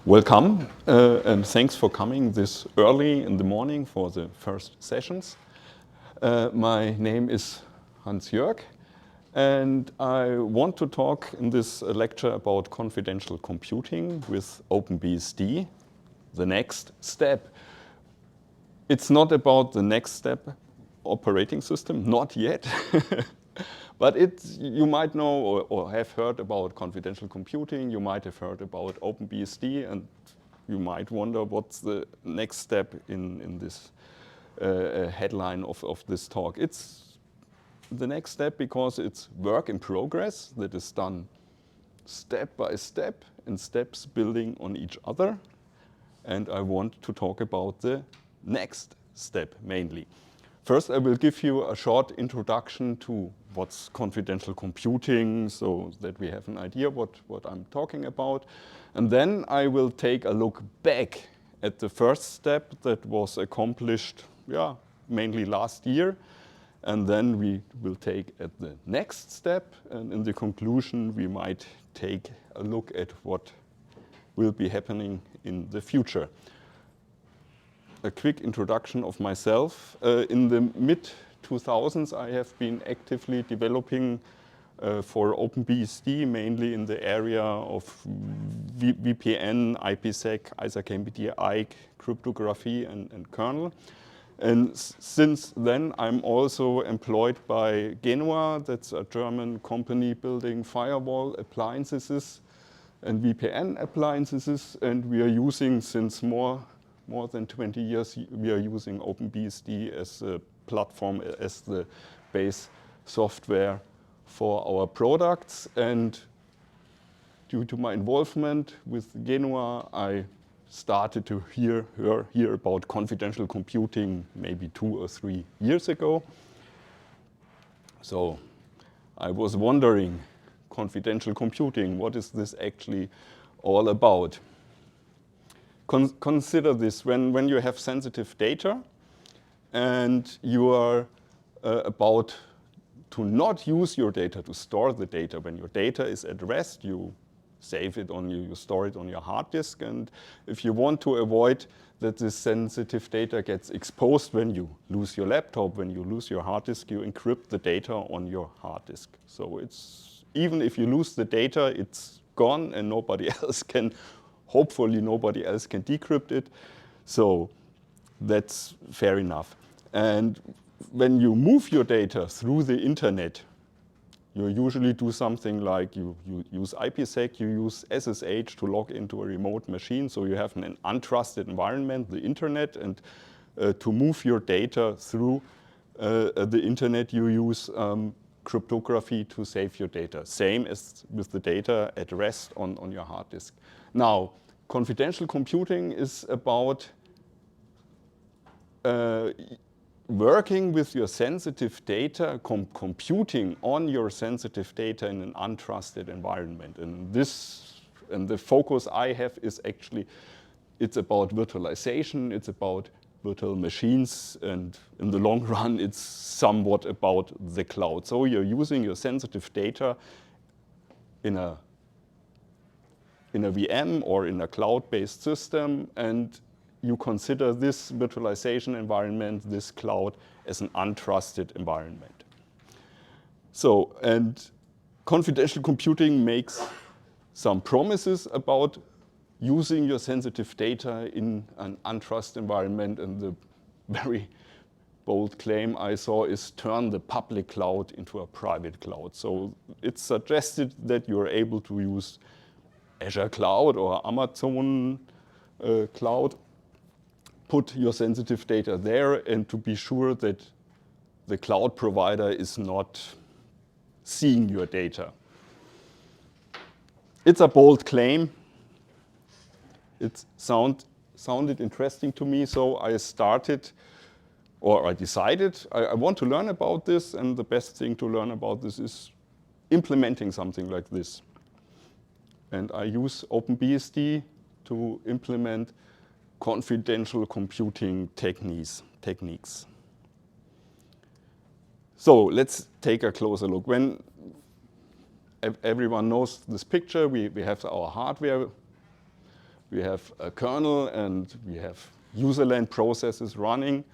Welcome and thanks for coming this early in the morning for the first sessions. My name is Hans-Jörg and I want to talk in this lecture about confidential computing with OpenBSD, the next step. It's not about the next step operating system, not yet. But you might know or have heard about confidential computing, you might have heard about OpenBSD, and you might wonder what's the next step in this headline of this talk. It's the next step because it's work in progress that is done step by step and steps building on each other. And I want to talk about the next step mainly. First, I will give you a short introduction to what's confidential computing so that we have an idea what I'm talking about. And then I will take a look back at the first step that was accomplished mainly last year. And then we will take at the next step. And in the conclusion, we might take a look at what will be happening in the future. A quick introduction of myself. In the mid-2000s, I have been actively developing for OpenBSD, mainly in the area of VPN, IPsec, ISAC cryptography, and kernel. And since then, I'm also employed by Genua. That's a German company building firewall appliances and VPN appliances. And we are using, since more than 20 years, we are using OpenBSD as a platform, as the base software for our products. And due to my involvement with Genua, I started to hear about confidential computing maybe 2 or 3 years ago. So I was wondering, confidential computing, what is this actually all about? Consider this, when you have sensitive data and you are about to not use your data, to store the data. When your data is at rest, you save it you store it on your hard disk. And if you want to avoid that this sensitive data gets exposed when you lose your laptop, when you lose your hard disk, you encrypt the data on your hard disk. So even if you lose the data, it's gone and hopefully nobody else can decrypt it. So that's fair enough. And when you move your data through the internet, you usually do something like you use IPsec, you use SSH to log into a remote machine. So you have an untrusted environment, the internet, and to move your data through the internet, you use cryptography to save your data. Same as with the data at rest on your hard disk. Now, confidential computing is about working with your sensitive data, computing on your sensitive data in an untrusted environment. And the focus I have is actually, it's about virtualization, it's about virtual machines, and in the long run, it's somewhat about the cloud. So you're using your sensitive data in a VM or in a cloud-based system, and you consider this virtualization environment, this cloud, as an untrusted environment. So, and confidential computing makes some promises about using your sensitive data in an untrusted environment, and the very bold claim I saw is turn the public cloud into a private cloud. So it's suggested that you're able to use Azure Cloud or Amazon Cloud, put your sensitive data there, and to be sure that the cloud provider is not seeing your data. It's a bold claim. It sounded interesting to me, so I decided I want to learn about this, and the best thing to learn about this is implementing something like this. And I use OpenBSD to implement confidential computing techniques. So let's take a closer look. When everyone knows this picture, we have our hardware, We have a kernel and we have userland processes running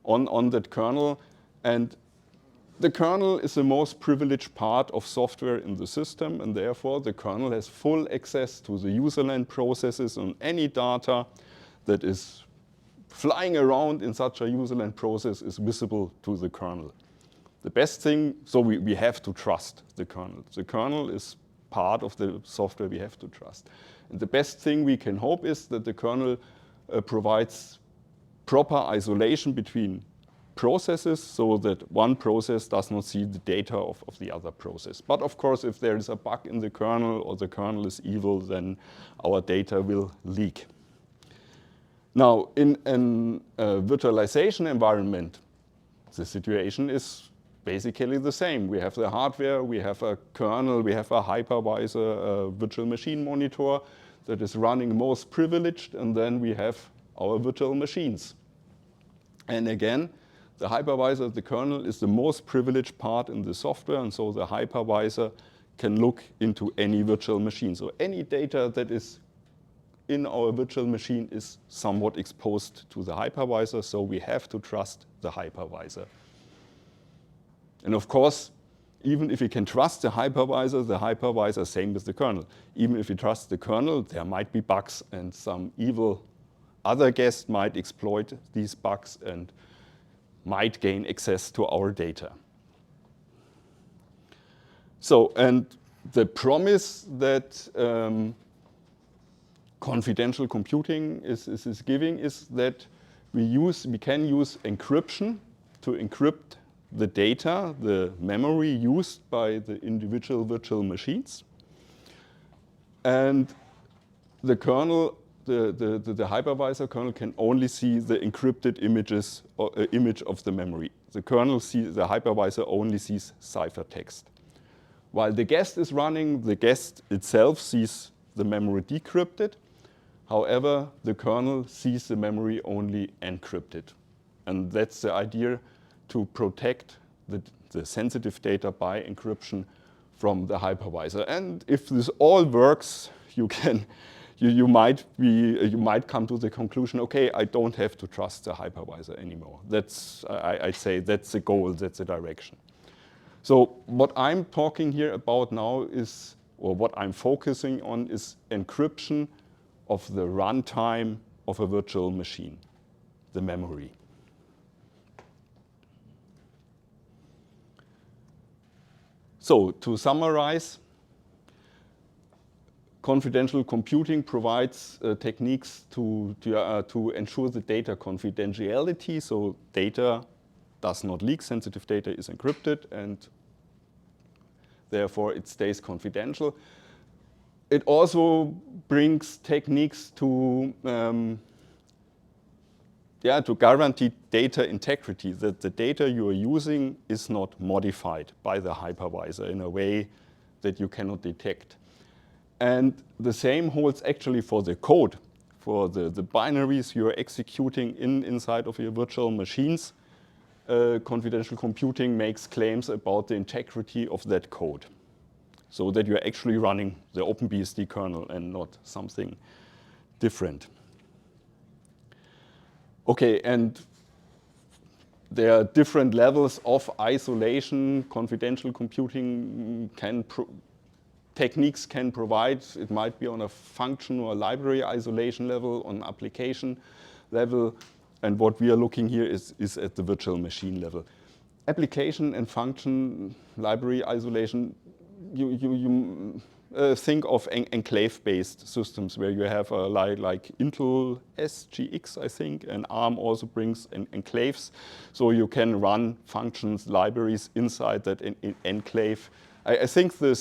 on that kernel. And the kernel is the most privileged part of software in the system, and therefore the kernel has full access to the userland processes, and any data that is flying around in such a userland process is visible to the kernel. The best thing, so we have to trust the kernel. The kernel is part of the software we have to trust. And the best thing we can hope is that the kernel provides proper isolation between processes so that one process does not see the data of the other process. But of course, if there is a bug in the kernel or the kernel is evil, then our data will leak. Now, in a virtualization environment, the situation is basically the same. We have the hardware, we have a kernel, we have a hypervisor, a virtual machine monitor that is running most privileged, and then we have our virtual machines. And again, the hypervisor, the kernel, is the most privileged part in the software, and so the hypervisor can look into any virtual machine. So any data that is in our virtual machine is somewhat exposed to the hypervisor, so we have to trust the hypervisor. And of course, even if we can trust the hypervisor, same with the kernel. Even if we trust the kernel, there might be bugs, and some evil other guest might exploit these bugs and might gain access to our data. So, and the promise that confidential computing is giving is that we can use encryption to encrypt the data, the memory used by the individual virtual machines. And the kernel, the hypervisor kernel can only see the encrypted images or image of the memory. The hypervisor only sees ciphertext. While the guest is running, the guest itself sees the memory decrypted. However, the kernel sees the memory only encrypted. And that's the idea, to protect the sensitive data by encryption from the hypervisor. And if this all works, you might come to the conclusion, okay, I don't have to trust the hypervisor anymore. I'd say that's the goal, that's the direction. So what I'm talking here about now is, or what I'm focusing on, is encryption of the runtime of a virtual machine, the memory. So to summarize, confidential computing provides techniques to ensure the data confidentiality, so data does not leak, sensitive data is encrypted, and therefore it stays confidential. It also brings techniques to guarantee data integrity, that the data you are using is not modified by the hypervisor in a way that you cannot detect. And the same holds actually for the code, for the binaries you are executing inside of your virtual machines. Confidential computing makes claims about the integrity of that code, so that you're actually running the OpenBSD kernel and not something different. Okay, and there are different levels of isolation. Confidential computing techniques can provide. It might be on a function or library isolation level, on application level, and what we are looking here is at the virtual machine level. Application and function library isolation, you think of enclave-based systems where you have like Intel SGX, I think, and ARM also brings enclaves. So you can run functions, libraries inside that enclave. I think the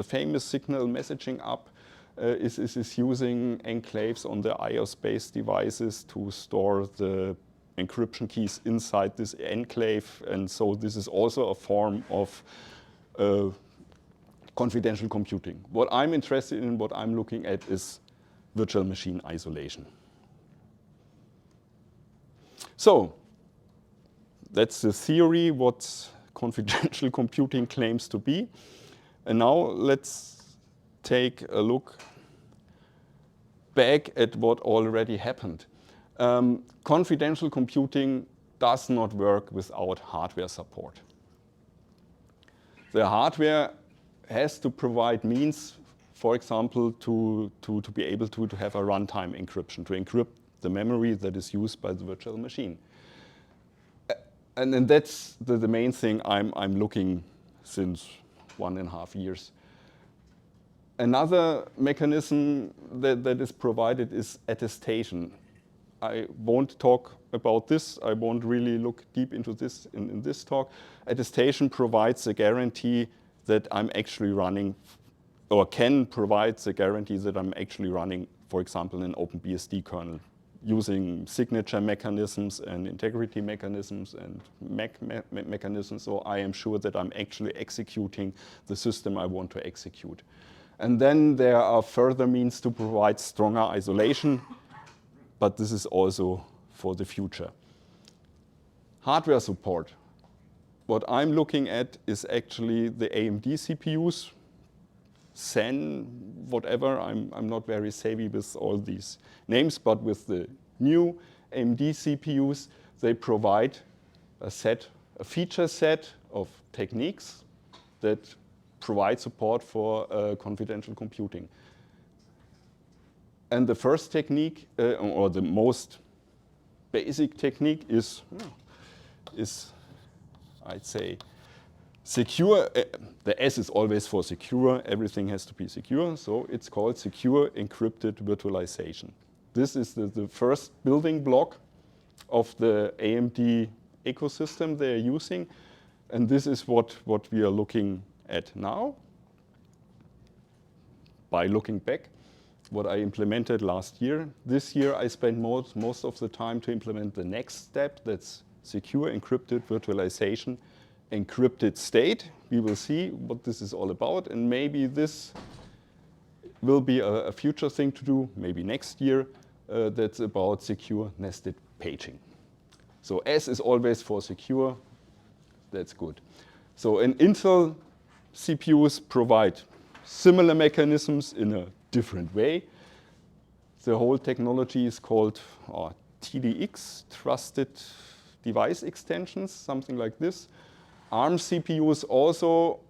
famous Signal messaging app is using enclaves on the iOS-based devices to store the encryption keys inside this enclave. And so this is also a form of confidential computing. What I'm interested in, what I'm looking at, is virtual machine isolation. So that's the theory, what confidential computing claims to be. And now let's take a look back at what already happened. Confidential computing does not work without hardware support. The hardware has to provide means, for example, to be able to have a runtime encryption, to encrypt the memory that is used by the virtual machine. And then that's the main thing I'm looking since 1.5 years. Another mechanism that is provided is attestation. I won't talk about this. I won't really look deep into this in this talk. Attestation provides a guarantee that I'm actually running, or can provide the guarantee that I'm actually running, for example, an OpenBSD kernel, using signature mechanisms and integrity mechanisms and mechanisms, so I am sure that I'm actually executing the system I want to execute. And then there are further means to provide stronger isolation, but this is also for the future. Hardware support. What I'm looking at is actually the AMD CPUs, Zen, whatever. I'm not very savvy with all these names, but with the new AMD CPUs, they provide a feature set of techniques that provide support for confidential computing. And the first technique, or the most basic technique, is I'd say, secure. The S is always for secure. Everything has to be secure. So it's called Secure Encrypted Virtualization. This is the first building block of the AMD ecosystem they are using. And this is what we are looking at now. By looking back, what I implemented last year. This year I spent most of the time to implement the next step. That's Secure Encrypted Virtualization, encrypted state. We will see what this is all about, and maybe this will be a future thing to do, maybe next year, that's about secure nested paging. So S is always for secure, that's good. So an Intel CPUs provide similar mechanisms in a different way. The whole technology is called TDX, Trusted Device Extensions, something like this. ARM CPUs also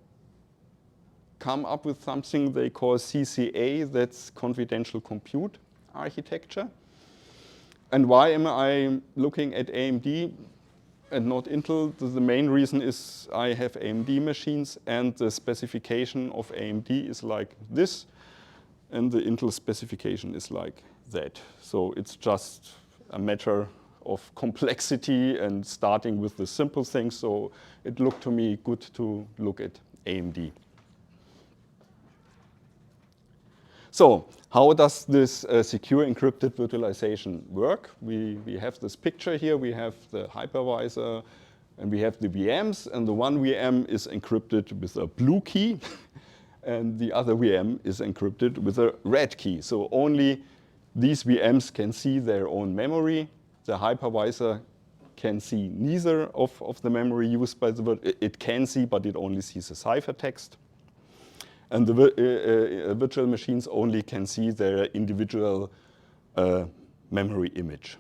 come up with something they call CCA, that's Confidential Compute Architecture. And why am I looking at AMD and not Intel? The main reason is I have AMD machines, and the specification of AMD is like this, and the Intel specification is like that. So it's just a matter of complexity and starting with the simple things. So it looked to me good to look at AMD. So how does this secure encrypted virtualization work? We have this picture here. We have the hypervisor, and we have the VMs. And the one VM is encrypted with a blue key, and the other VM is encrypted with a red key. So only these VMs can see their own memory. The hypervisor can see neither of the memory used by the it can see, but it only sees a ciphertext. And the virtual machines only can see their individual memory image.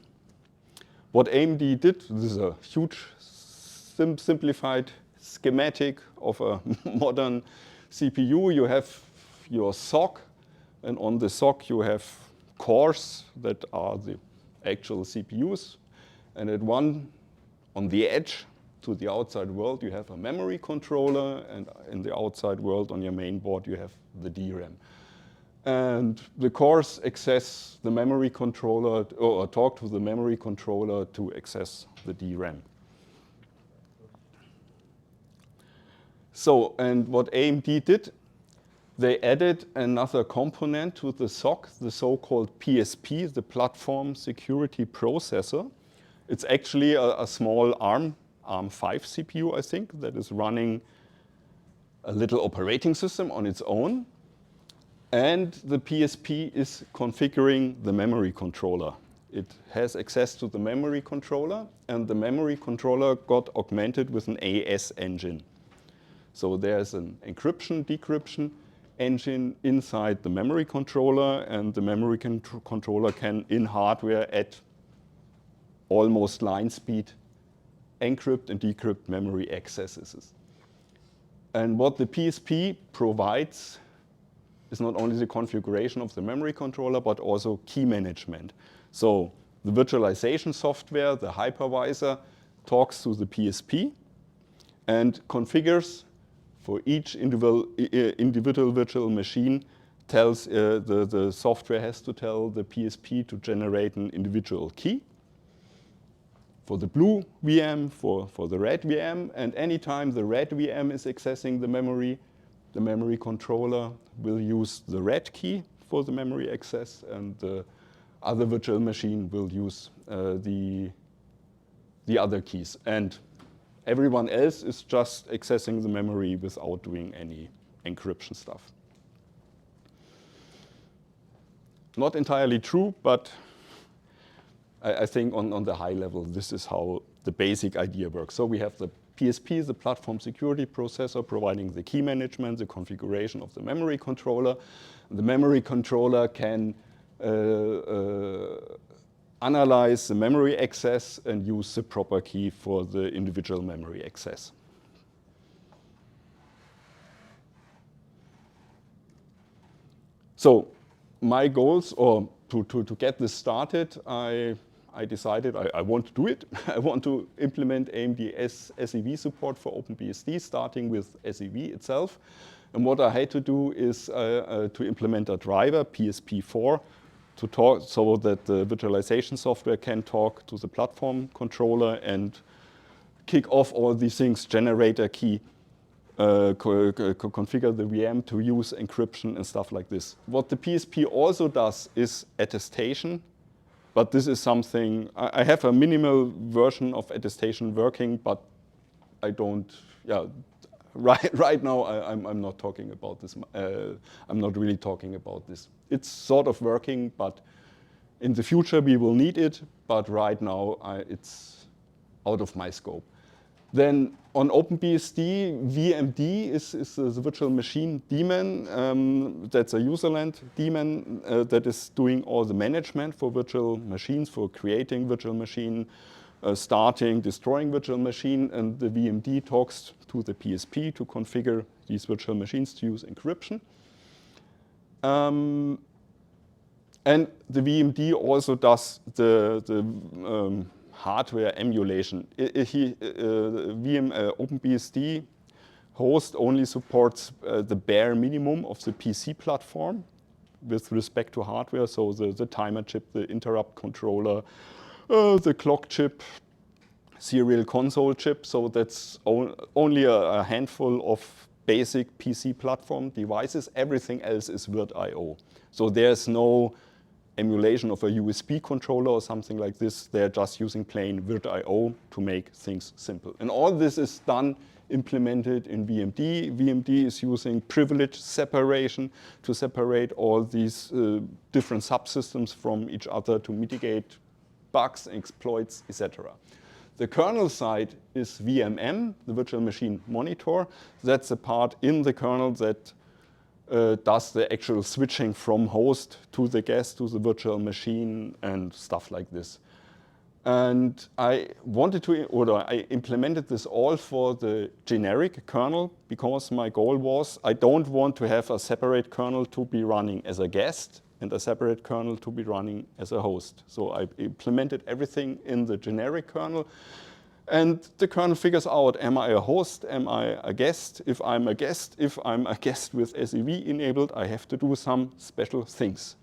What AMD did, this is a huge simplified schematic of a modern CPU. You have your SoC, and on the SoC you have cores that are the actual CPUs. And at one, on the edge to the outside world, you have a memory controller, and in the outside world on your main board you have the DRAM. And the cores access the memory controller, or talk to the memory controller to access the DRAM. So, and what AMD did, they added another component to the SoC, the so-called PSP, the Platform Security Processor. It's actually a small ARM 5 CPU, I think, that is running a little operating system on its own. And the PSP is configuring the memory controller. It has access to the memory controller, and the memory controller got augmented with an AES engine. So there's an encryption, decryption, engine inside the memory controller, and the memory controller can, in hardware, at almost line speed, encrypt and decrypt memory accesses. And what the PSP provides is not only the configuration of the memory controller, but also key management. So the virtualization software, the hypervisor, talks to the PSP and configures for each individual virtual machine, tells the software has to tell the PSP to generate an individual key for the blue VM, for the red VM, and anytime the red VM is accessing the memory controller will use the red key for the memory access, and the other virtual machine will use the other keys. And everyone else is just accessing the memory without doing any encryption stuff. Not entirely true, but I think on the high level, this is how the basic idea works. So we have the PSP, the platform security processor, providing the key management, the configuration of the memory controller. The memory controller can analyze the memory access and use the proper key for the individual memory access. So my goals, or to get this started, I decided I want to do it. I want to implement AMDs SEV support for OpenBSD, starting with SEV itself. And what I had to do is to implement a driver, PSP4, to talk so that the virtualization software can talk to the platform controller and kick off all these things, generate a key, configure the VM to use encryption and stuff like this. What the PSP also does is attestation. But this is something, I have a minimal version of attestation working, but I don't, right now I'm not talking about this. I'm not really talking about this. It's sort of working, but in the future we will need it, but right now it's out of my scope. Then on OpenBSD, VMD is the virtual machine daemon. That's a userland daemon that is doing all the management for virtual machines, for creating virtual machine, starting, destroying virtual machine. And the VMD talks to the PSP to configure these virtual machines to use encryption. And the VMD also does the hardware emulation. OpenBSD host only supports the bare minimum of the PC platform with respect to hardware. So the timer chip, the interrupt controller, the clock chip, serial console chip. So that's only a handful of basic PC platform devices. Everything else is virt.io. So there's no emulation of a USB controller or something like this. They're just using plain virt.io to make things simple. And all this is done, implemented in VMD. VMD is using privilege separation to separate all these different subsystems from each other to mitigate bugs, exploits, etc. The kernel side is VMM, the virtual machine monitor. That's a part in the kernel that does the actual switching from host to the guest to the virtual machine and stuff like this. And I implemented this all for the generic kernel because my goal was I don't want to have a separate kernel to be running as a guest and a separate kernel to be running as a host. So I implemented everything in the generic kernel. And the kernel figures out, am I a host? Am I a guest? If I'm a guest with SEV enabled, I have to do some special things.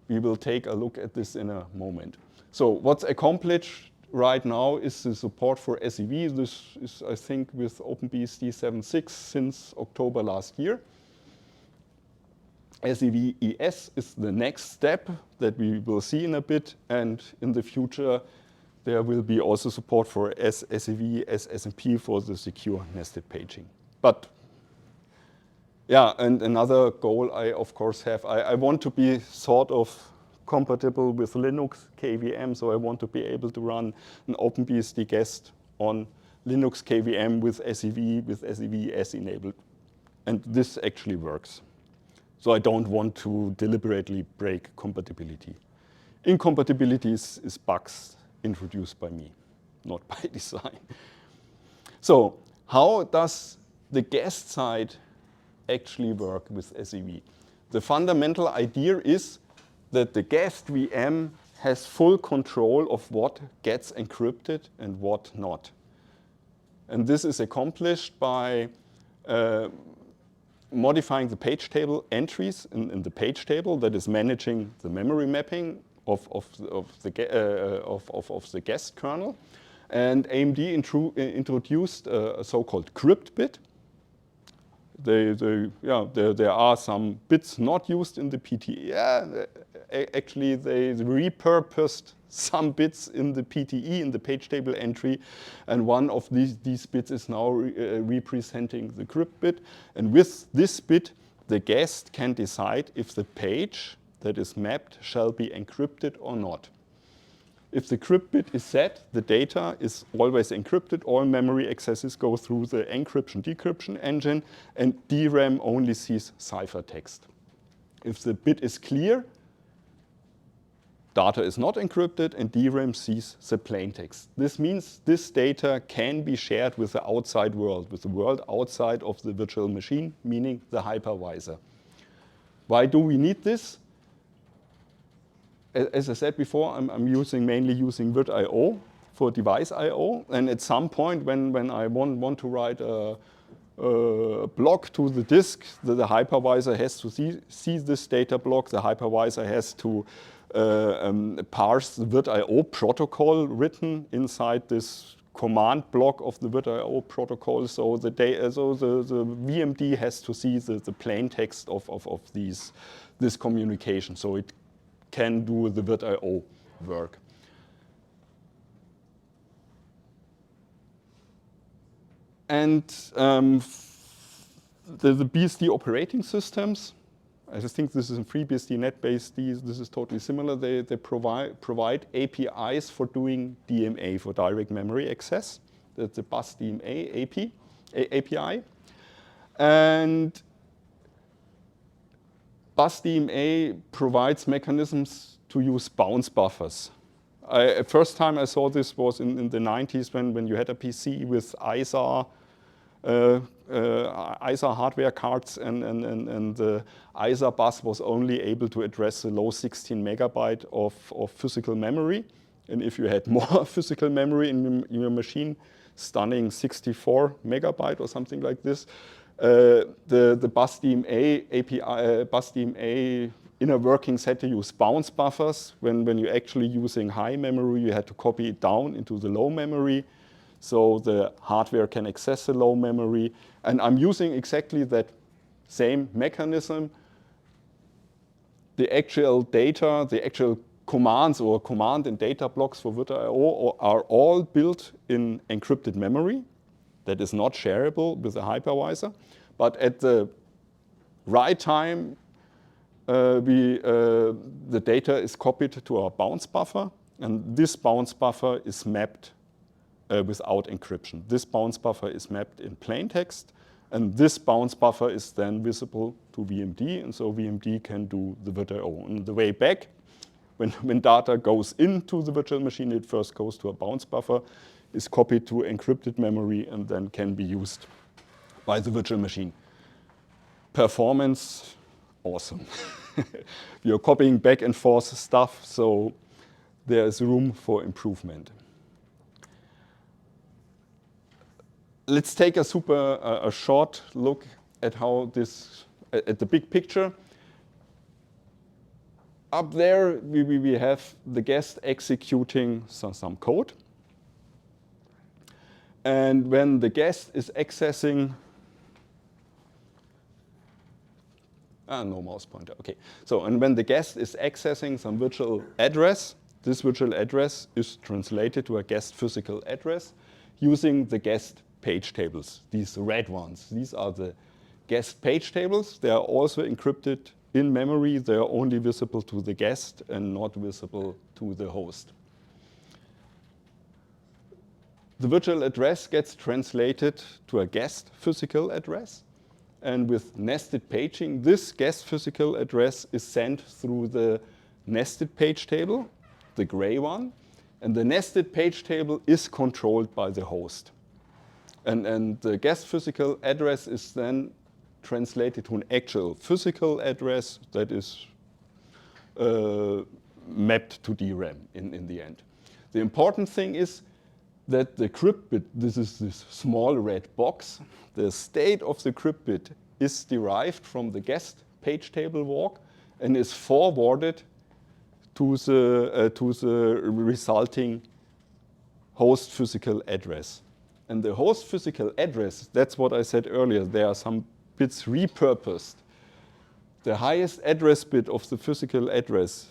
We will take a look at this in a moment. So what's accomplished right now is the support for SEV. This is, I think, with OpenBSD 7.6 since October last year. SEV-ES is the next step that we will see in a bit, and in the future there will be also support for SEV as SMP for the secure nested paging. But yeah, and another goal I of course have, I want to be sort of compatible with Linux KVM, so I want to be able to run an OpenBSD guest on Linux KVM with SEV, with SEV-ES enabled. And this actually works. So I don't want to deliberately break compatibility. Incompatibilities is bugs introduced by me, not by design. So how does the guest side actually work with SEV? The fundamental idea is that the guest VM has full control of what gets encrypted and what not. And this is accomplished by modifying the page table entries in the page table that is managing the memory mapping of the guest kernel. And AMD introduced a so-called crypt bit. There are some bits not used in the PTE. Yeah, actually, they repurposed some bits in the PTE, in the page table entry, and one of these bits is now representing the crypt bit. And with this bit, the guest can decide if the page that is mapped shall be encrypted or not. If the crypt bit is set, the data is always encrypted. All memory accesses go through the encryption-decryption engine, and DRAM only sees ciphertext. If the bit is clear, data is not encrypted, and DRAM sees the plaintext. This means this data can be shared with the outside world, with the world outside of the virtual machine, meaning the hypervisor. Why do we need this? As I said before, I'm mainly using virt.io for device I/O, and at some point when I want to write a block to the disk, the hypervisor has to see this data block. The hypervisor has to parse the virt.io protocol written inside this command block of the virt.io protocol. So the VMD has to see the plain text of this communication. So it can do the virt.io work. And the BSD operating systems, I think this is in FreeBSD, NetBSD, this is totally similar. They provide APIs for doing DMA, for direct memory access. That's the bus DMA API. And BusDMA provides mechanisms to use bounce buffers. First time I saw this was in the 90s when you had a PC with ISA hardware cards, and the ISA bus was only able to address the low 16 megabyte of physical memory. And if you had more physical memory in your machine, stunning 64 megabyte or something like this, the BusDMA API, BusDMA inner workings had to use bounce buffers. When you're actually using high memory, you had to copy it down into the low memory, so the hardware can access the low memory. And I'm using exactly that same mechanism. The actual data, the actual commands or command and data blocks for virt.io are all built in encrypted memory that is not shareable with the hypervisor. But at the right time, the data is copied to our bounce buffer, and this bounce buffer is mapped without encryption. This bounce buffer is mapped in plain text, and this bounce buffer is then visible to VMD, and so VMD can do the virt.io. On the way back, when data goes into the virtual machine, it first goes to a bounce buffer, is copied to encrypted memory, and then can be used by the virtual machine. Performance, awesome. You're copying back and forth stuff, so there is room for improvement. Let's take a short look at how this, at the big picture. Up there, we have the guest executing some code. And when the guest is accessing, no mouse pointer, okay. So, and when the guest is accessing some virtual address, this virtual address is translated to a guest physical address using the guest page tables, these red ones. These are the guest page tables. They are also encrypted in memory. They are only visible to the guest and not visible to the host. The virtual address gets translated to a guest physical address. And with nested paging, this guest physical address is sent through the nested page table, the gray one. And the nested page table is controlled by the host. And the guest physical address is then translated to an actual physical address that is mapped to DRAM in the end. The important thing is that the crypt bit, this is this small red box, the state of the crypt bit is derived from the guest page table walk and is forwarded to the resulting host physical address. And the host physical address, that's what I said earlier, there are some bits repurposed. The highest address bit of the physical address,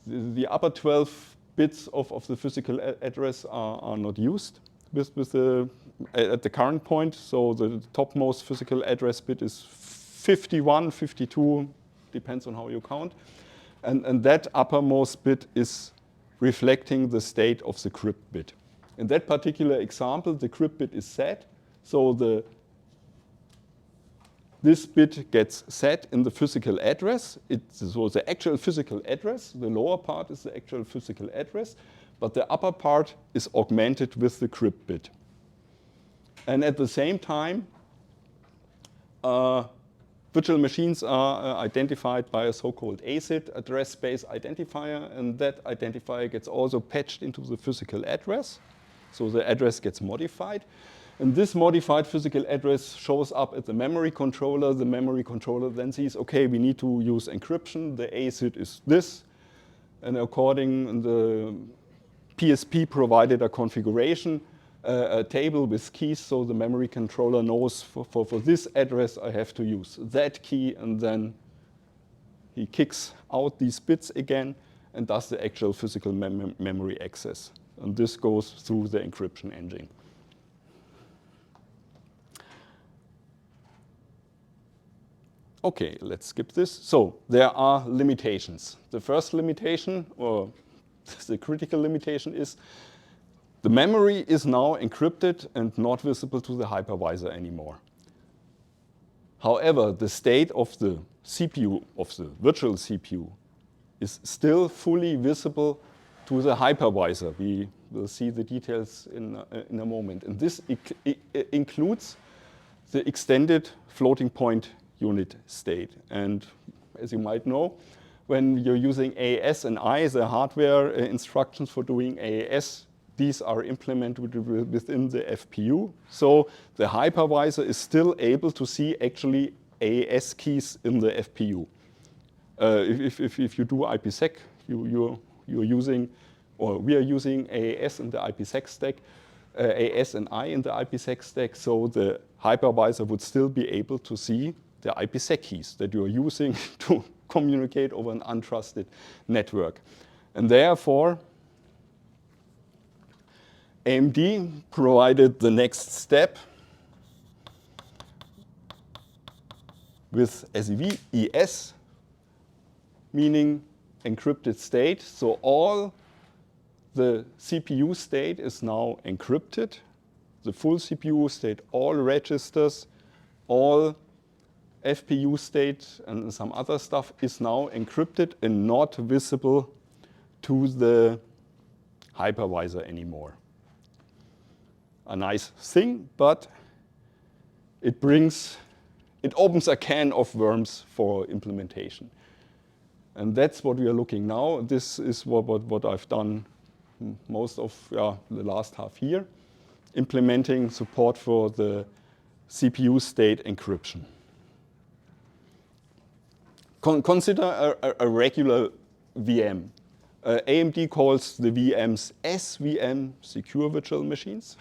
the upper 12 bits of the physical address are not used at the current point. So the topmost physical address bit is 51, 52, depends on how you count. And that uppermost bit is reflecting the state of the crypt bit. In that particular example, the crypt bit is set. So this bit gets set in the physical address. So the actual physical address, the lower part is the actual physical address, but the upper part is augmented with the crypt bit. And at the same time, virtual machines are identified by a so-called ACID, address space identifier, and that identifier gets also patched into the physical address. So the address gets modified. And this modified physical address shows up at the memory controller. The memory controller then sees, okay, we need to use encryption. The ACID is this. And according the PSP provided a configuration, a table with keys, so the memory controller knows for this address I have to use that key, and then he kicks out these bits again and does the actual physical memory access. And this goes through the encryption engine. Okay, let's skip this. So there are limitations. The first limitation, or the critical limitation, is the memory is now encrypted and not visible to the hypervisor anymore. However, the state of the CPU, of the virtual CPU, is still fully visible to the hypervisor. We will see the details in a moment. And this includes the extended floating point unit state. And as you might know, when you're using AES and I, the hardware instructions for doing AES, these are implemented within the FPU. So the hypervisor is still able to see actually AES keys in the FPU. If you do IPsec, you're using, or we are using AES in the IPsec stack, AES and I in the IPsec stack, so the hypervisor would still be able to see the IPsec keys that you are using to communicate over an untrusted network. And therefore, AMD provided the next step with SEV-ES, meaning encrypted state. So all the CPU state is now encrypted. The full CPU state, all registers, all FPU state and some other stuff is now encrypted and not visible to the hypervisor anymore. A nice thing, but it opens a can of worms for implementation. And that's what we are looking now. This is what I've done most of the last half year, implementing support for the CPU state encryption. Consider a regular VM. AMD calls the VMs SVM, Secure Virtual Machines.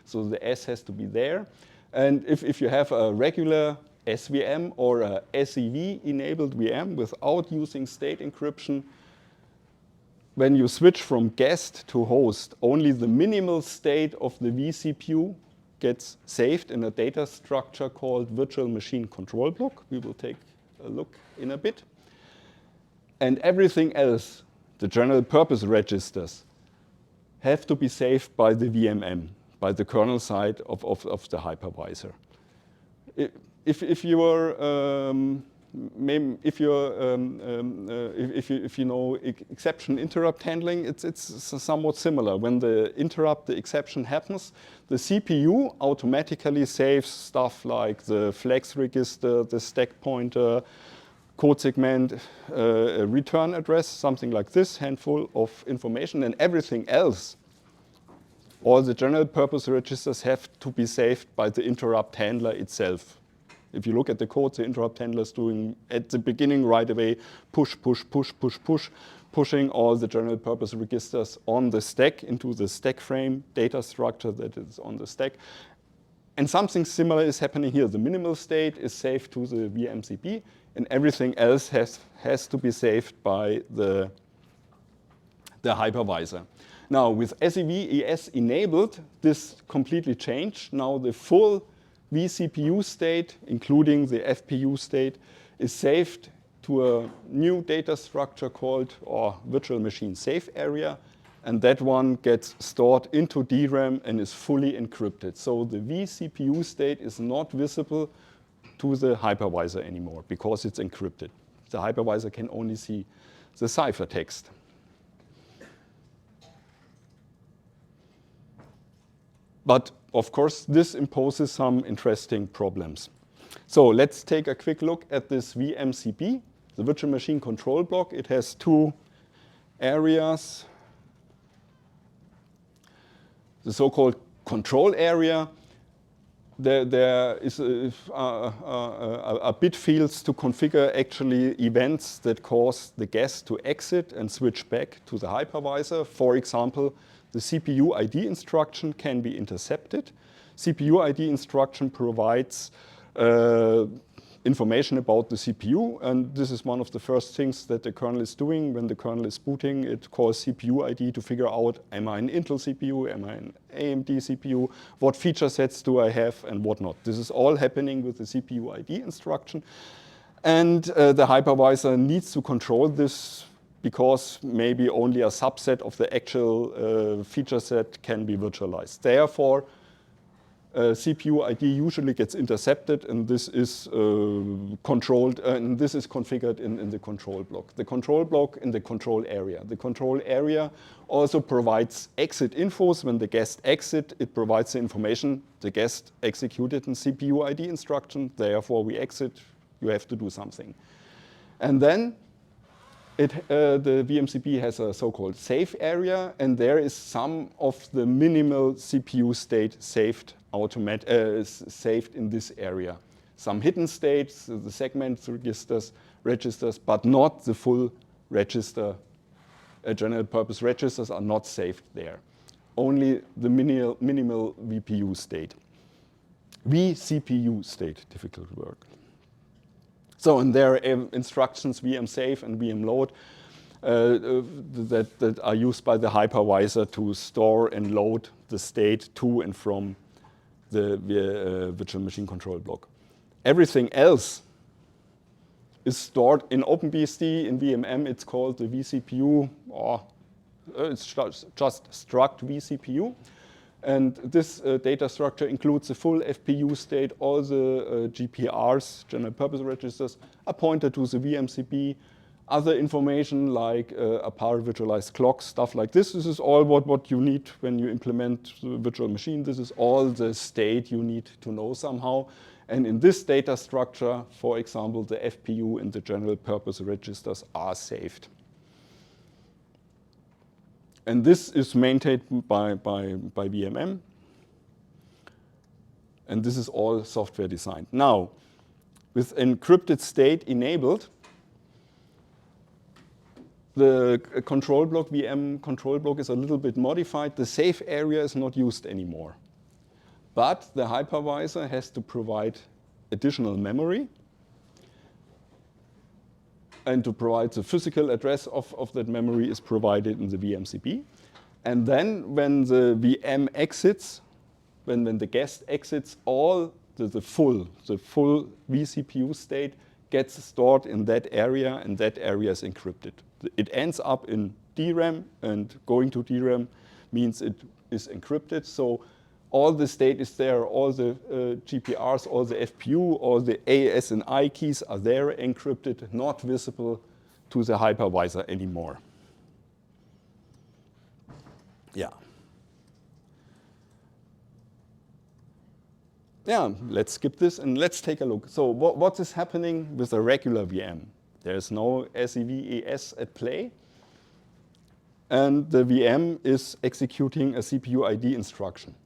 So the S has to be there. And if you have a regular SVM or a SEV-enabled VM without using state encryption, when you switch from guest to host, only the minimal state of the vCPU gets saved in a data structure called Virtual Machine Control Book. We will take a look in a bit. And everything else, the general purpose registers, have to be saved by the VMM, by the kernel side of the hypervisor. if you know exception interrupt handling, it's somewhat similar. When the exception happens, the CPU automatically saves stuff like the flex register, the stack pointer, code segment, return address, something like this, handful of information, and everything else. All the general purpose registers have to be saved by the interrupt handler itself. If you look at the code, the interrupt handler is doing at the beginning right away, push, pushing all the general purpose registers on the stack into the stack frame data structure that is on the stack. And something similar is happening here. The minimal state is saved to the VMCP, and everything else has to be saved by the hypervisor. Now, with SEV-ES enabled, this completely changed. Now the full vCPU state, including the FPU state, is saved to a new data structure called virtual machine safe area, and that one gets stored into DRAM and is fully encrypted. So the vCPU state is not visible to the hypervisor anymore because it's encrypted. The hypervisor can only see the ciphertext. But of course, this imposes some interesting problems. So let's take a quick look at this VMCP, the virtual machine control block. It has two areas. The so-called control area, there is a bit fields to configure actually events that cause the guest to exit and switch back to the hypervisor. For example, the CPU ID instruction can be intercepted. CPU ID instruction provides information about the CPU, and this is one of the first things that the kernel is doing. When the kernel is booting, it calls CPU ID to figure out, am I an Intel CPU, am I an AMD CPU, what feature sets do I have, and what not. This is all happening with the CPU ID instruction. And the hypervisor needs to control this because maybe only a subset of the actual feature set can be virtualized. Therefore, CPU ID usually gets intercepted, and this is controlled, and this is configured in the control block. The control block in the control area. The control area also provides exit infos. When the guest exit, it provides the information the guest executed in CPU ID instruction. Therefore, we exit. You have to do something. And then the VMCP has a so-called safe area, and there is some of the minimal CPU state saved in this area. Some hidden states, the segment registers, but not the full register. General purpose registers are not saved there. Only the minimal VPU state. vCPU state, difficult word. So, and there are instructions VM save and VM load that are used by the hypervisor to store and load the state to and from the virtual machine control block. Everything else is stored in OpenBSD. In VMM, it's called the vCPU, or it's just struct vCPU. And this data structure includes the full FPU state, all the GPRs, general purpose registers, are pointed to the VMCP, other information like a para-virtualized clock, stuff like this. This is all what you need when you implement the virtual machine. This is all the state you need to know somehow. And in this data structure, for example, the FPU and the general purpose registers are saved. And this is maintained by VMM. And this is all software designed. Now, with encrypted state enabled, the control block, VM control block, is a little bit modified. The safe area is not used anymore. But the hypervisor has to provide additional memory and to provide the physical address of that memory is provided in the VMCP. And then when the VM exits, when the guest exits, all the full vCPU state gets stored in that area, and that area is encrypted. It ends up in DRAM, and going to DRAM means it is encrypted. So all the state is there, all the GPRs, all the FPU, all the AES and I keys are there encrypted, not visible to the hypervisor anymore. Yeah. Yeah, let's skip this and let's take a look. So what is happening with a regular VM? There's no SEV-ES at play. And the VM is executing a CPU ID instruction.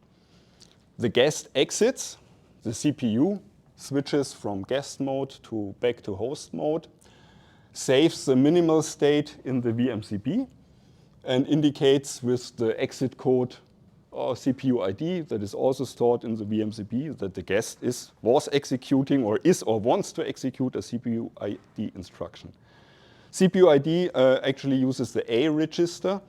The guest exits, the CPU switches from guest mode to back to host mode, saves the minimal state in the VMCB, and indicates with the exit code or CPU ID that is also stored in the VMCB that the guest was executing or is or wants to execute a CPU ID instruction. CPU ID actually uses the A register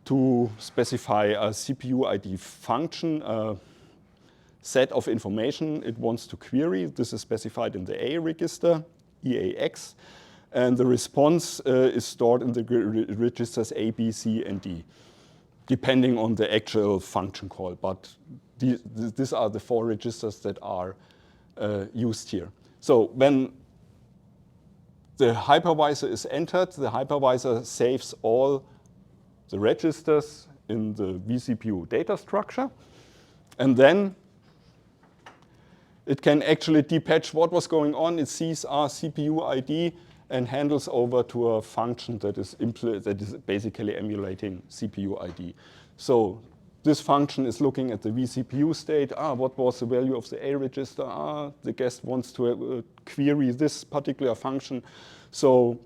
to specify a CPU ID function, a set of information it wants to query. This is specified in the A register, EAX, and the response is stored in the registers A, B, C, and D, depending on the actual function call. But these are the 4 registers that are used here. So when the hypervisor is entered, the hypervisor saves all the registers in the vCPU data structure. And then it can actually depatch what was going on. It sees our CPU ID and handles over to a function that is basically emulating CPU ID. So this function is looking at the vCPU state. What was the value of the A register? The guest wants to query this particular function. So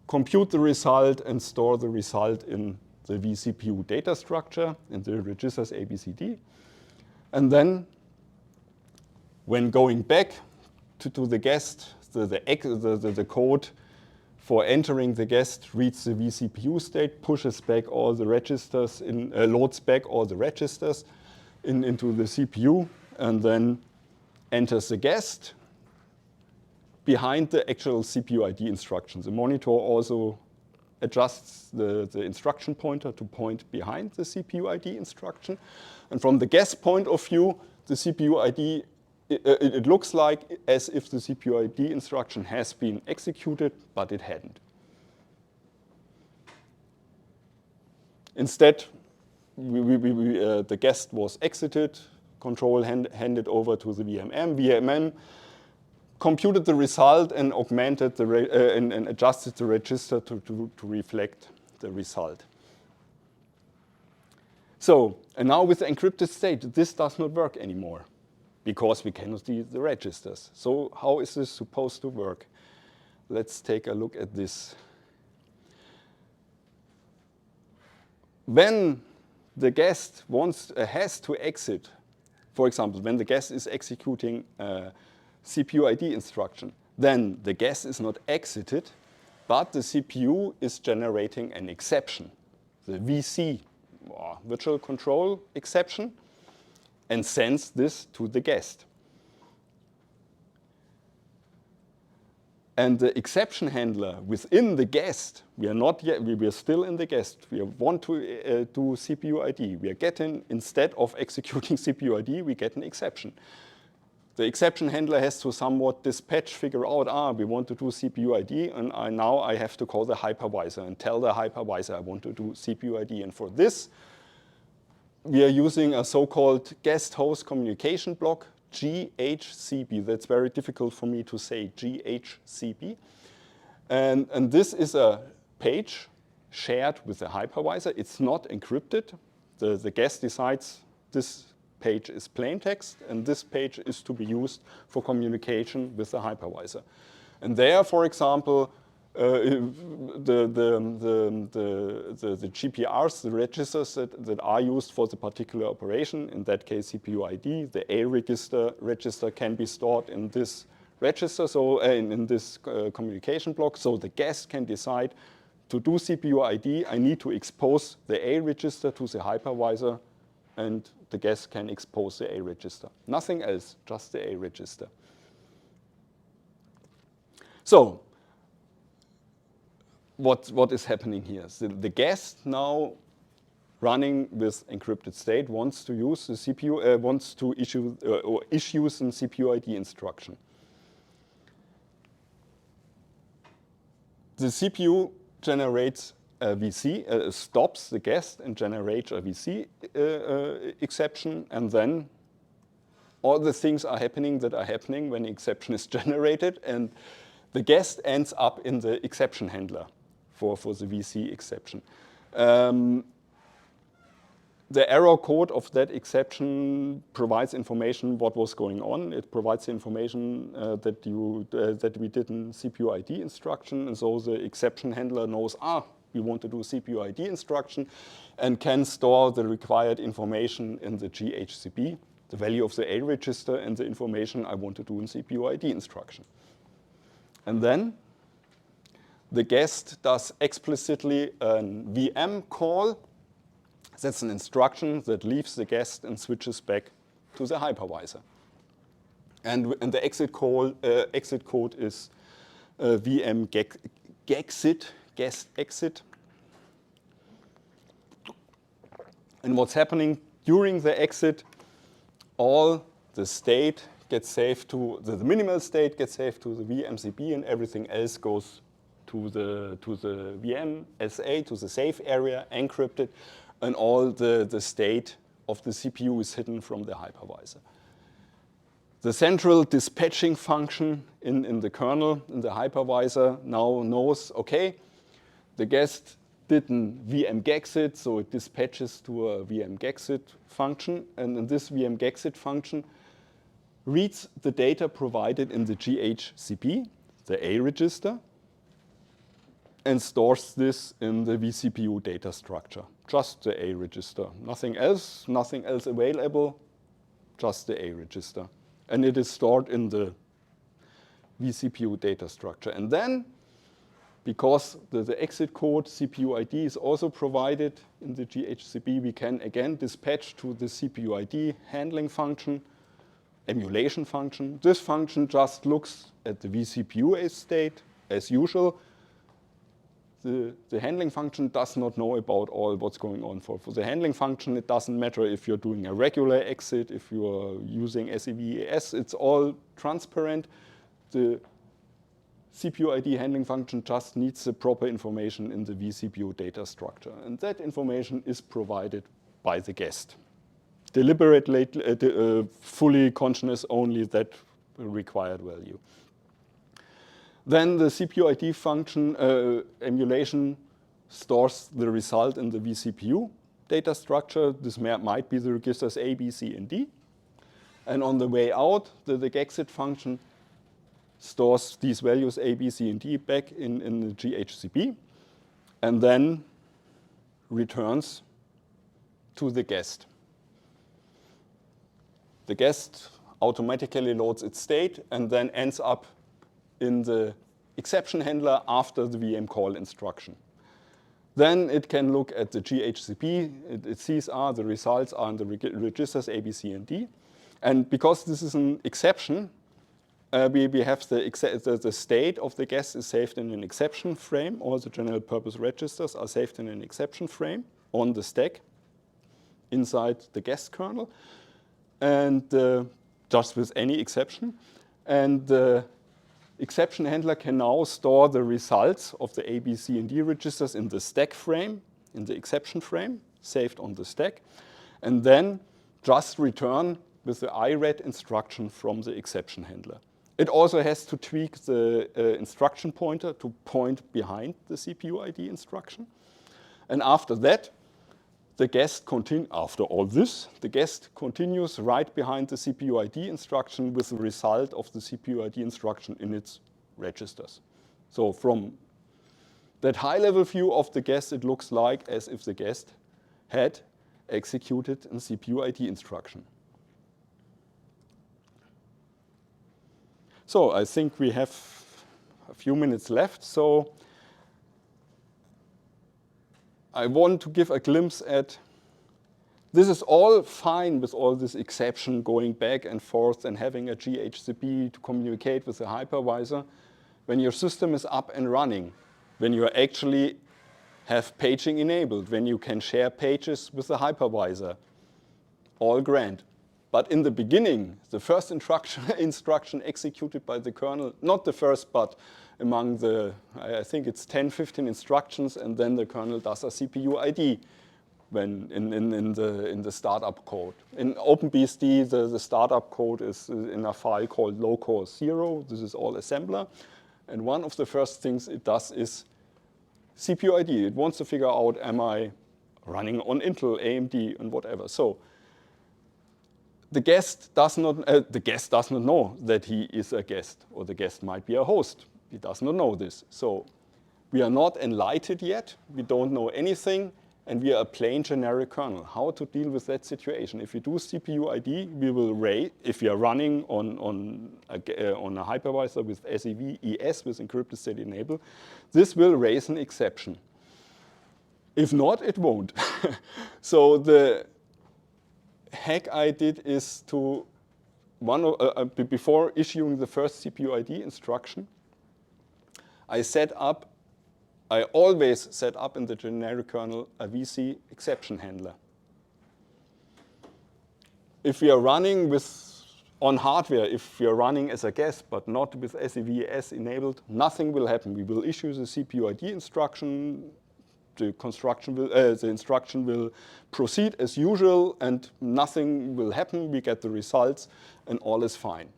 compute the result and store the result in the vCPU data structure in the registers A, B, C, D. And then when going back to the guest, the code for entering the guest reads the vCPU state, pushes back all the registers, loads back all the registers into the CPU, and then enters the guest behind the actual CPU ID instructions. The monitor also adjusts the instruction pointer to point behind the CPU ID instruction. And from the guest point of view, the CPU ID, it looks like as if the CPU ID instruction has been executed, but it hadn't. Instead, the guest was exited, control handed over to the VMM. VMM computed the result and augmented and adjusted the register to reflect the result. So, and now with the encrypted state, this does not work anymore because we cannot see the registers. So how is this supposed to work? Let's take a look at this. When the guest has to exit, for example, when the guest is executing a CPU ID instruction, then the guest is not exited, but the CPU is generating an exception, the VC, virtual control exception, and sends this to the guest. And the exception handler within the guest, we are not yet, we are still in the guest. We want to do CPU ID. We are getting, instead of executing CPU ID, we get an exception. The exception handler has to somewhat figure out, we want to do CPU ID, and now I have to call the hypervisor and tell the hypervisor I want to do CPU ID. And for this, we are using a so-called guest-host communication block, GHCB. That's very difficult for me to say, GHCB. And this is a page shared with the hypervisor. It's not encrypted. The guest decides this page is plain text, and this page is to be used for communication with the hypervisor. And there, for example, the GPRs, the registers that are used for the particular operation, in that case CPU ID, the A register can be stored in this register, so in this communication block. So the guest can decide to do CPU ID, I need to expose the A register to the hypervisor, and the guest can expose the A register. Nothing else, just the A register. So, what is happening here? So the guest now running with encrypted state wants to use the CPU, wants to issue or issues an CPU ID instruction. The CPU generates a VC, stops the guest and generates a VC exception, and then all the things are happening that are happening when the exception is generated, and the guest ends up in the exception handler for the VC exception. The error code of that exception provides information what was going on. It provides the information that we did in CPU ID instruction, and so the exception handler knows, we want to do CPU ID instruction, and can store the required information in the GHCB, the value of the A register, and the information I want to do in CPU ID instruction. And then the guest does explicitly a VM call. That's an instruction that leaves the guest and switches back to the hypervisor. And the exit code is VM gexit, guest exit. And what's happening during the exit, all the state gets saved to, the minimal state gets saved to the VMCB, and everything else goes to the VM SA, to the safe area, encrypted, and all the state of the CPU is hidden from the hypervisor. The central dispatching function in the kernel, in the hypervisor, now knows, okay, the guest did an VM gexit, so it dispatches to a VM gexit function, and in this VM gexit function reads the data provided in the GHCB, the A register, and stores this in the vCPU data structure. Just the A register, nothing else available, just the A register. And it is stored in the vCPU data structure. And then, because the exit code CPU ID is also provided in the GHCB, we can again dispatch to the CPU ID handling function, emulation function. This function just looks at the vCPU state as usual. The handling function does not know about all what's going on. For the handling function, it doesn't matter if you're doing a regular exit, if you're using SEV-ES, it's all transparent. The CPU ID handling function just needs the proper information in the vCPU data structure. And that information is provided by the guest. Deliberately, fully conscious only that required value. Then the CPU ID function emulation stores the result in the vCPU data structure. This might be the registers A, B, C, and D. And on the way out, the gexit function stores these values A, B, C, and D back in the GHCB, and then returns to the guest. The guest automatically loads its state and then ends up in the exception handler after the VM call instruction. Then it can look at the GHCB. It sees the results are in the registers A, B, C, and D. And because this is an exception, we have the state of the guest is saved in an exception frame. All the general purpose registers are saved in an exception frame on the stack inside the guest kernel, and just with any exception. And the exception handler can now store the results of the A, B, C, and D registers in the stack frame, in the exception frame, saved on the stack, and then just return with the IRED instruction from the exception handler. It also has to tweak the instruction pointer to point behind the CPU ID instruction. And after that, the guest after all this, the guest continues right behind the CPU ID instruction with the result of the CPU ID instruction in its registers. So from that high-level view of the guest, it looks like as if the guest had executed a CPU ID instruction. So I think we have a few minutes left. So I want to give a glimpse at, this is all fine with all this exception going back and forth and having a GHCB to communicate with the hypervisor when your system is up and running, when you're actually have paging enabled, when you can share pages with the hypervisor. All grand. But in the beginning, the first instruction executed by the kernel, not the first, but among the, I think it's 10, 15 instructions, and then the kernel does a CPU ID when in the startup code. In OpenBSD, the startup code is in a file called locale0. This is all assembler. And one of the first things it does is CPU ID. It wants to figure out, am I running on Intel, AMD, and whatever. So the guest does not know that he is a guest, or the guest might be a host. He does not know this. So we are not enlightened yet. We don't know anything, and we are a plain generic kernel. How to deal with that situation? If we do CPU ID, we will raise. If we are running on a hypervisor with SEV-ES with encrypted state enable, this will raise an exception. If not, it won't. So the hack I did is to, before issuing the first CPU ID instruction, I always set up in the generic kernel a VC exception handler. If we are running on hardware, if we are running as a guest but not with SEV-ES enabled, nothing will happen. We will issue the CPU ID instruction. The instruction will proceed as usual, and nothing will happen. We get the results, and all is fine.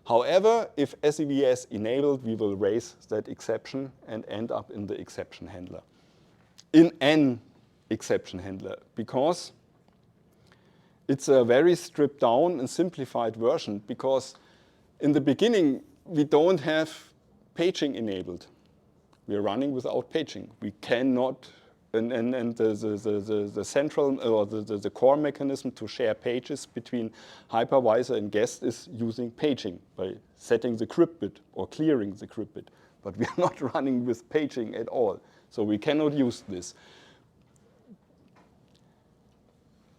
However, if SEV-ES enabled, we will raise that exception and end up in the exception handler. In an exception handler, because it's a very stripped down and simplified version, because in the beginning, we don't have paging enabled. We are running without paging. We cannot. And the central or the core mechanism to share pages between hypervisor and guest is using paging by setting the crypt bit or clearing the crypt bit. But we are not running with paging at all. So we cannot use this.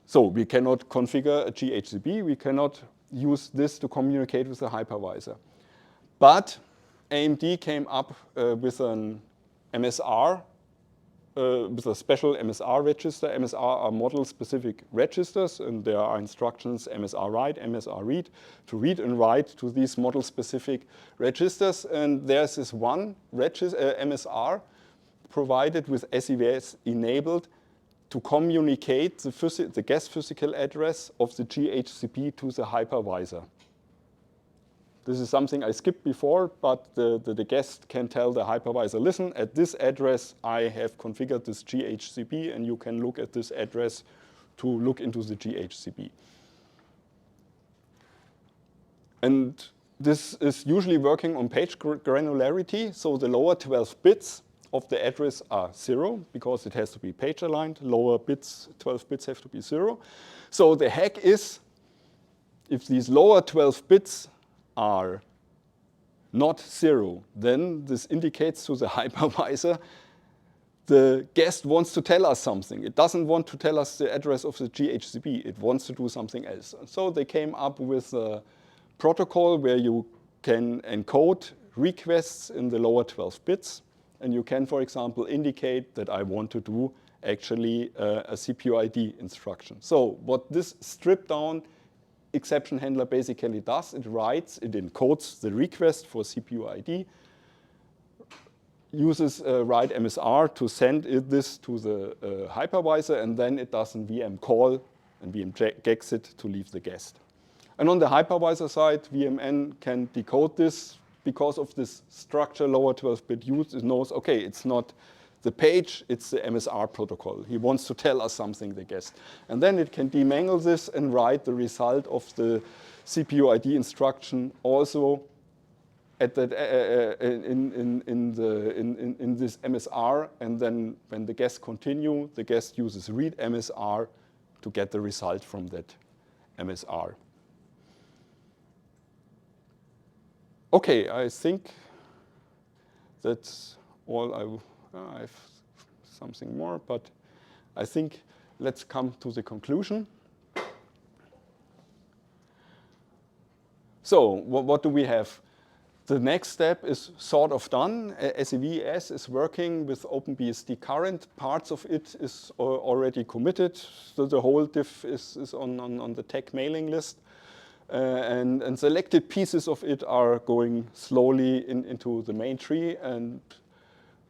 So we cannot configure a GHCB. We cannot use this to communicate with the hypervisor. But AMD came up with an MSR, with a special MSR register. MSR are model-specific registers, and there are instructions MSR write, MSR read, to read and write to these model-specific registers. And there's this one MSR provided with SEV-ES enabled to communicate the guest physical address of the GHCB to the hypervisor. This is something I skipped before, but the guest can tell the hypervisor, listen, at this address I have configured this GHCB, and you can look at this address to look into the GHCB. And this is usually working on page granularity, so the lower 12 bits of the address are 0, because it has to be page aligned. Lower bits, 12 bits have to be 0. So the hack is, if these lower 12 bits are not 0, then this indicates to the hypervisor the guest wants to tell us something. It doesn't want to tell us the address of the GHCB. It wants to do something else. So they came up with a protocol where you can encode requests in the lower 12 bits. And you can, for example, indicate that I want to do actually a CPU ID instruction. So what this stripped down exception handler basically does, it encodes the request for CPU ID, uses write MSR to send this to the hypervisor, and then it does a VM call and VM exit to leave the guest. And on the hypervisor side, VMN can decode this because of this structure lower 12-bit use. It knows, okay, it's not the page, it's the MSR protocol. He wants to tell us something, the guest. And then it can demangle this and write the result of the CPU ID instruction also at that, in this MSR. And then when the guest continue, the guest uses read MSR to get the result from that MSR. Okay, I think that's all I have something more, but I think let's come to the conclusion. So what do we have? The next step is sort of done. SEV-ES is working with OpenBSD current. Parts of it is already committed. So the whole diff is on the tech mailing list. And selected pieces of it are going slowly into the main tree. And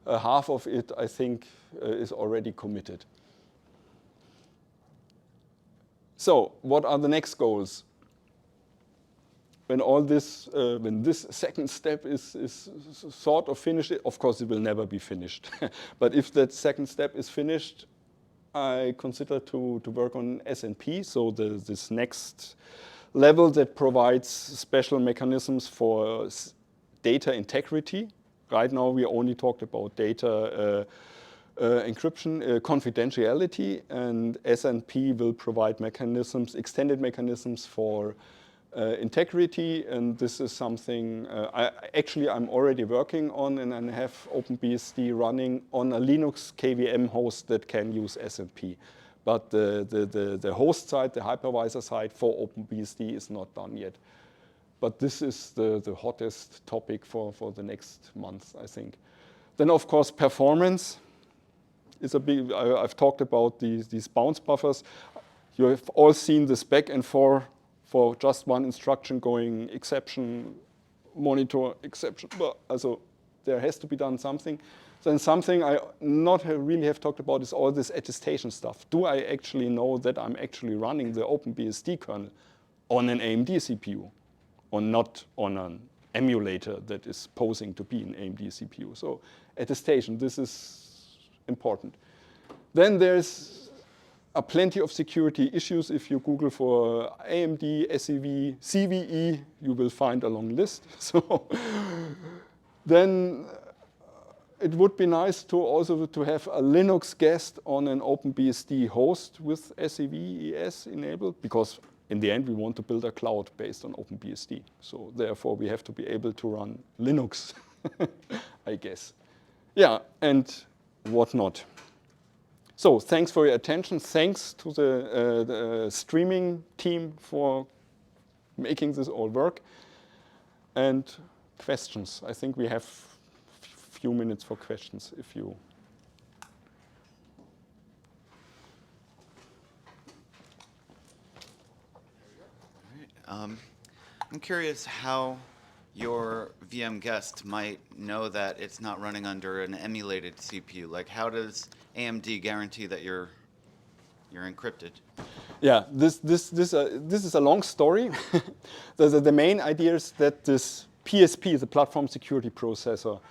half of it, I think, is already committed. So what are the next goals? When all this, when this second step is sort of finished, of course it will never be finished. But if that second step is finished, I consider to work on SNP, so this next level that provides special mechanisms for data integrity. Right now we only talked about data encryption, confidentiality, and SNP will provide mechanisms, extended mechanisms for integrity, and this is something I'm already working on, and I have OpenBSD running on a Linux KVM host that can use SNP. But the host side, the hypervisor side for OpenBSD is not done yet. But this is the hottest topic for the next month, I think. Then, of course, performance is a big, I've talked about these bounce buffers. You have all seen this back and forth for just one instruction going exception, monitor, exception. Also, there has to be done something. Then something I not really have talked about is all this attestation stuff. Do I actually know that I'm actually running the OpenBSD kernel on an AMD CPU or not on an emulator that is posing to be an AMD CPU? So attestation, this is important. Then there's plenty of security issues. If you Google for AMD SEV, CVE, you will find a long list. So then it would be nice to also to have a Linux guest on an OpenBSD host with SEV-ES enabled, because in the end we want to build a cloud based on OpenBSD. So therefore we have to be able to run Linux, I guess. Yeah, and whatnot. So thanks for your attention. Thanks to the streaming team for making this all work. And questions. I think we have a few minutes for questions if you. All right. I'm curious how your VM guest might know that it's not running under an emulated CPU. Like, how does AMD guarantee that you're encrypted? Yeah, this is a long story. The main idea is that this PSP, the platform security processor,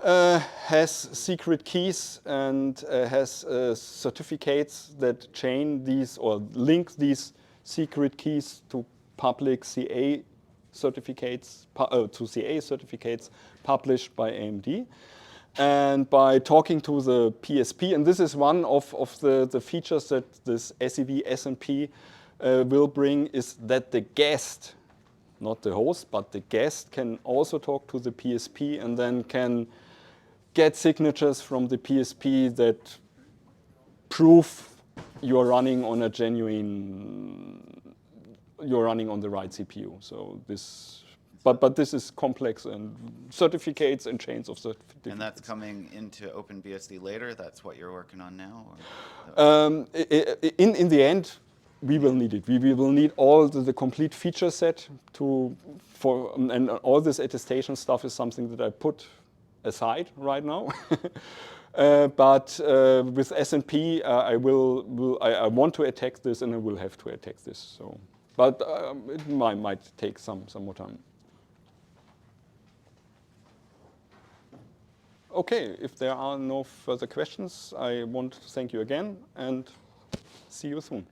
has secret keys and has certificates that chain these or link these secret keys to public CA certificates, to CA certificates published by AMD. And by talking to the PSP, and this is one of the features that this SEV SNP will bring, is that the guest, not the host, but the guest can also talk to the PSP and then can get signatures from the PSP that prove you're running on a genuine, you're running on the right CPU. So this. But this is complex and certificates and chains of certificates. And that's coming into OpenBSD later? That's what you're working on now? Or? In the end, we will need it. We will need all the complete feature set and all this attestation stuff is something that I put aside right now. But with SNP, I want to attack this, and I will have to attack this. So, but it might take some more time. Okay, if there are no further questions, I want to thank you again and see you soon.